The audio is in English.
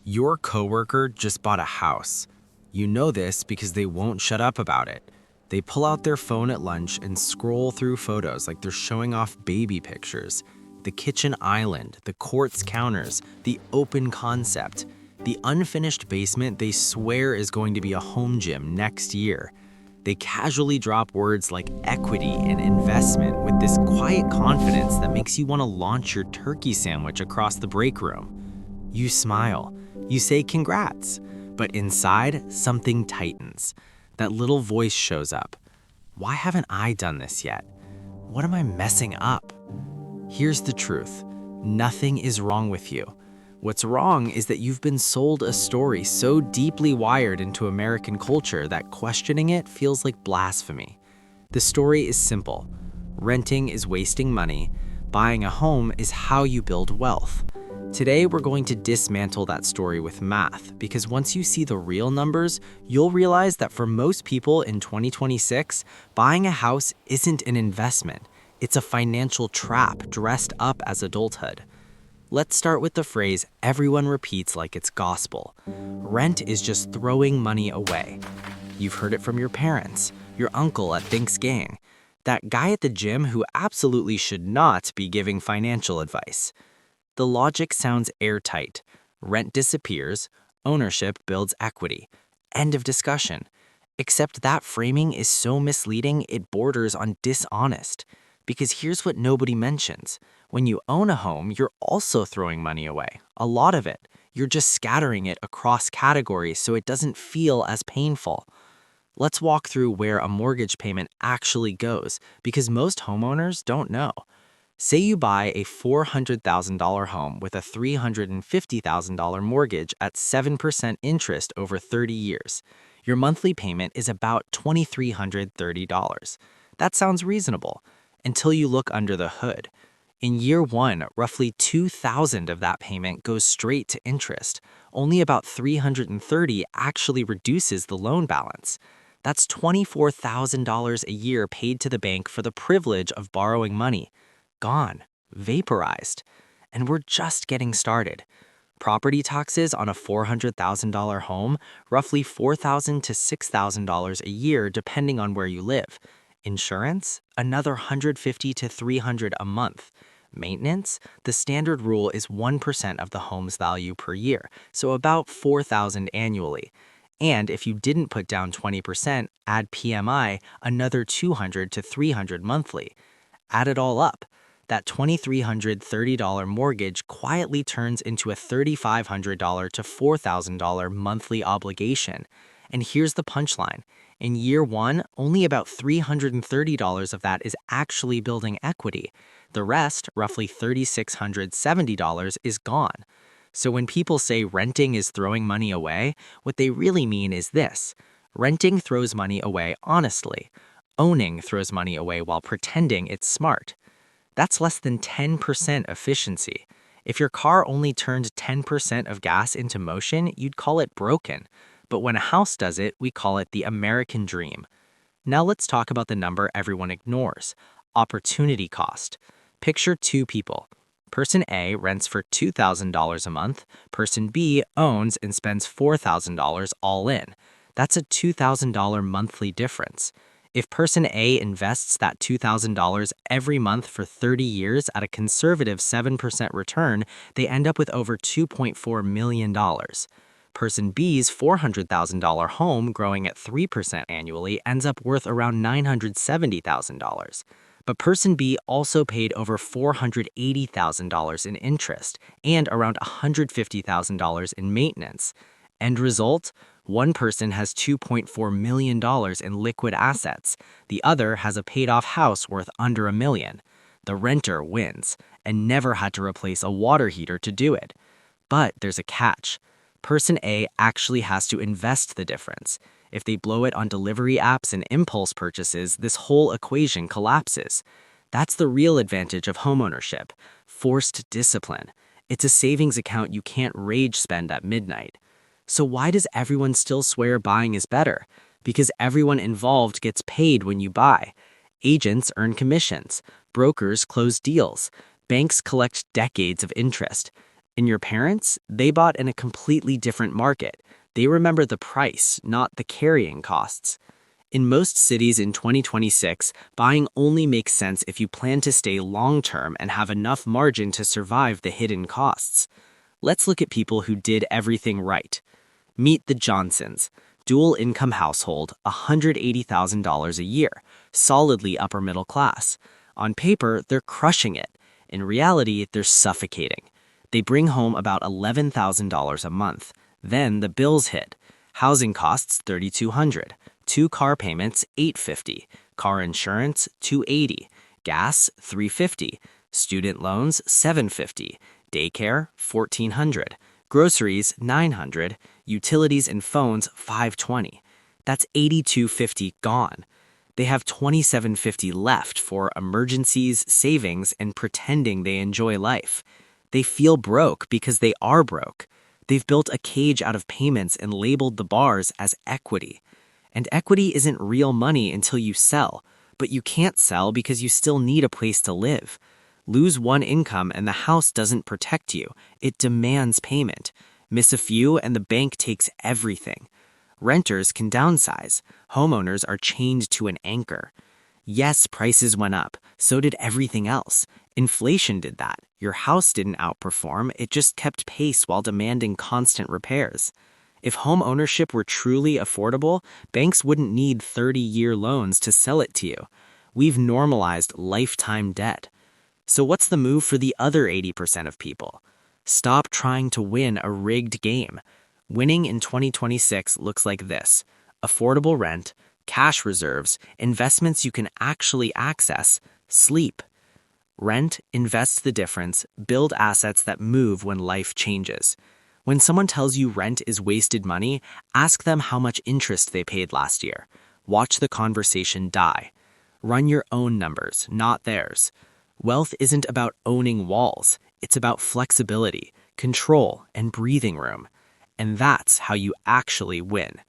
Your coworker just bought a house. You know this because they won't shut up about it. They pull out their phone at lunch and scroll through photos like they're showing off baby pictures. The kitchen island, the quartz counters, the open concept, the unfinished basement they swear is going to be a home gym next year. They casually drop words like equity and investment with this quiet confidence that makes you want to launch your turkey sandwich across the break room. You smile. You say congrats. But inside, something tightens. That little voice shows up. Why haven't I done this yet? What am I messing up? Here's the truth. Nothing is wrong with you. What's wrong is that you've been sold a story so deeply wired into American culture that questioning it feels like blasphemy. The story is simple. Renting is wasting money. Buying a home is how you build wealth. Today, we're going to dismantle that story with math, because once you see the real numbers, you'll realize that for most people in 2026, buying a house isn't an investment. It's a financial trap dressed up as adulthood. Let's start with the phrase everyone repeats like it's gospel. Rent is just throwing money away. You've heard it from your parents, your uncle at Thanksgiving, that guy at the gym who absolutely should not be giving financial advice. The logic sounds airtight. Rent disappears, ownership builds equity. End of discussion. Except that framing is so misleading it borders on dishonest. Because here's what nobody mentions. When you own a home, you're also throwing money away. A lot of it. You're just scattering it across categories so it doesn't feel as painful. Let's walk through where a mortgage payment actually goes, because most homeowners don't know. Say you buy a $400,000 home with a $350,000 mortgage at 7% interest over 30 years. Your monthly payment is about $2,330. That sounds reasonable until you look under the hood. In year one, roughly $2,000 of that payment goes straight to interest. Only about $330 actually reduces the loan balance. That's $24,000 a year paid to the bank for the privilege of borrowing money. Gone, vaporized. And we're just getting started. Property taxes on a $400,000 home, roughly $4,000 to $6,000 a year depending on where you live. Insurance, another $150 to $300 a month. Maintenance, the standard rule is 1% of the home's value per year, so about $4,000 annually. And if you didn't put down 20%, add PMI, another $200 to $300 monthly. Add it all up. That $2,330 mortgage quietly turns into a $3,500 to $4,000 monthly obligation. And here's the punchline. In year one, only about $330 of that is actually building equity. The rest, roughly $3,670, is gone. So when people say renting is throwing money away, what they really mean is this. Renting throws money away honestly. Owning throws money away while pretending it's smart. That's less than 10% efficiency. If your car only turned 10% of gas into motion, you'd call it broken. But when a house does it, we call it the American dream. Now let's talk about the number everyone ignores: opportunity cost. Picture two people. Person A rents for $2,000 a month. Person B owns and spends $4,000 all in. That's a $2,000 monthly difference. If person A invests that $2,000 every month for 30 years at a conservative 7% return, they end up with over $2.4 million. Person B's $400,000 home growing at 3% annually ends up worth around $970,000. But person B also paid over $480,000 in interest and around $150,000 in maintenance. End result? One person has $2.4 million in liquid assets. The other has a paid-off house worth under $1 million. The renter wins and never had to replace a water heater to do it. But there's a catch. Person A actually has to invest the difference. If they blow it on delivery apps and impulse purchases, this whole equation collapses. That's the real advantage of homeownership: forced discipline. It's a savings account you can't rage spend at midnight. So why does everyone still swear buying is better? Because everyone involved gets paid when you buy. Agents earn commissions. Brokers close deals. Banks collect decades of interest. And your parents, they bought in a completely different market. They remember the price, not the carrying costs. In most cities in 2026, buying only makes sense if you plan to stay long-term and have enough margin to survive the hidden costs. Let's look at people who did everything right. Meet the Johnsons. Dual income household, $180,000 a year, solidly upper middle class. On paper, they're crushing it. In reality, they're suffocating. They bring home about $11,000 a month. Then the bills hit. Housing costs $3,200, two car payments $850, car insurance $280, gas $350, student loans $750, daycare $1,400, groceries $900, utilities and phones $520. That's $8,250 gone. They have $2,750 left for emergencies, savings, and pretending they enjoy life. They feel broke because they are broke. They've built a cage out of payments and labeled the bars as equity. And equity isn't real money until you sell, but you can't sell because you still need a place to live. Lose one income and the house doesn't protect you. It demands payment. Miss a few and the bank takes everything. Renters can downsize. Homeowners are chained to an anchor. Yes, prices went up. So did everything else. Inflation did that. Your house didn't outperform. It just kept pace while demanding constant repairs. If home ownership were truly affordable, banks wouldn't need 30-year loans to sell it to you. We've normalized lifetime debt. So what's the move for the other 80% of people? Stop trying to win a rigged game. Winning in 2026 looks like this: affordable rent, cash reserves, investments you can actually access, sleep. Rent, invest the difference, build assets that move when life changes. When someone tells you rent is wasted money, ask them how much interest they paid last year. Watch the conversation die. Run your own numbers, not theirs. Wealth isn't about owning walls. It's about flexibility, control, and breathing room. And that's how you actually win.